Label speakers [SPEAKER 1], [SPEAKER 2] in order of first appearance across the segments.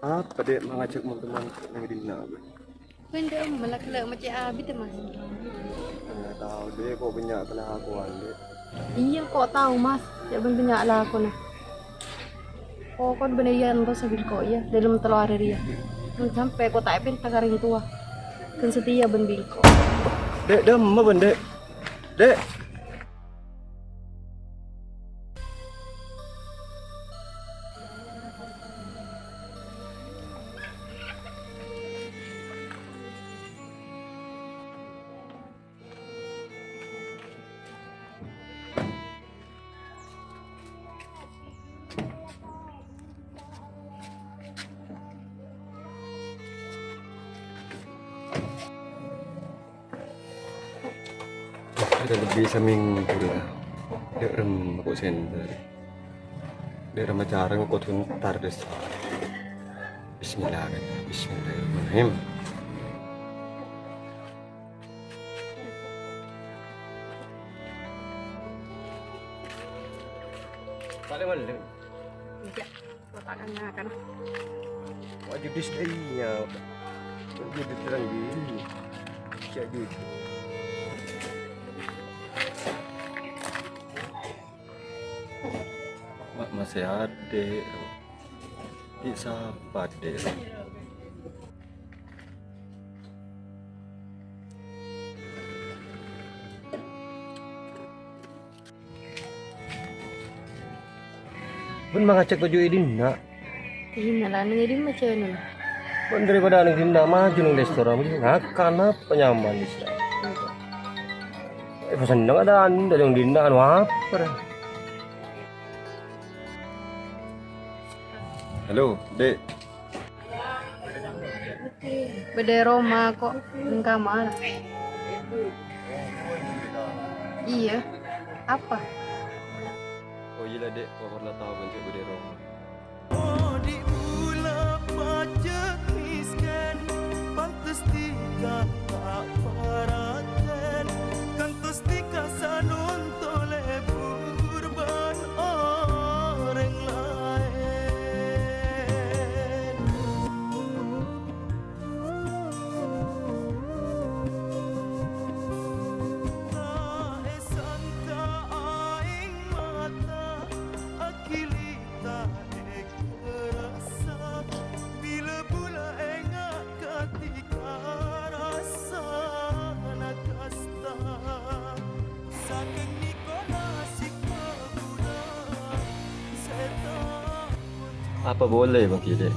[SPEAKER 1] Apa dek mengajak teman-teman yang dina?
[SPEAKER 2] Benda malak-lak macam abi tu mas.
[SPEAKER 1] Nggak tahu deh kok banyak kelakuan dek.
[SPEAKER 2] Iya kok tahu mas, ya banyak lah aku nah. Oh kon bener ya entah sabil kok ya dalam telur hari dia. Sampai kok tak pin takarin tua. Kan setia ben bingko.
[SPEAKER 1] Dek demam ben dek. Dek. Sudah lebih seminggu lah. Dek rem aku sender. Dek rem jarang aku tuntar des. Bismillahirrahmanirrahim. Paling mana?
[SPEAKER 2] Iya, kok tak kan.
[SPEAKER 1] Wajib disdainya. Wajib diterang diri. Jadi. Masih ada bisa pada pun mengacak baju ini nak
[SPEAKER 2] Ini lah jadi macam ni.
[SPEAKER 1] pun daripada anak dinda maju nang restoran ngakan apa nyaman di sana pesan nang ada anda yang dinda anu apa. Halo, Dek.
[SPEAKER 2] Beda Roma kok di kamar. Iya. Apa?
[SPEAKER 1] Oh iya Dek, kau pernah tahu bentuk beda Roma.
[SPEAKER 3] Oh di ula pajak miskin pantas tika tak paratan kantos tika sanun tole kurban orang lain tak sangka aing mata akilita rasa bila pula enggak ketika rasa nak kasta saking nikolasi kebuda setan
[SPEAKER 1] Apa boleh bagi Dek?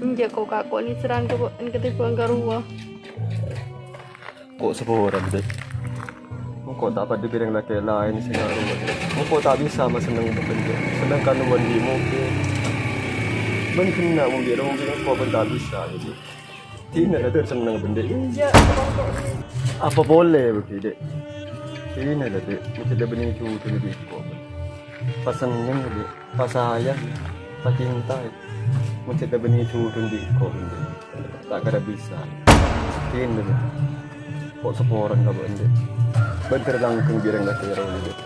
[SPEAKER 2] Inja kau kakak ni serang ke ketipuan ke rumah.
[SPEAKER 1] Kok seorang Dek? Kok tak dapat diberi laki lain sehingga rumah Dek? Kok tak bisa mas senang untuk benda? Sedangkan wan di mungkin mungkin nak mungkin kok pun tak bisa jadi. Tidak ada senang benda.
[SPEAKER 2] Inja
[SPEAKER 1] Apa boleh bagi Dek? Ini ada Dek, mesti ada benih cucu di kok. Pasangan Dek, pasayang, pacinta. Mesti ada benih cucu di kok. Tak ada bisa. Ini Dek. Kok seorang kau Dek? Bentar langkung birang laki orang Dek.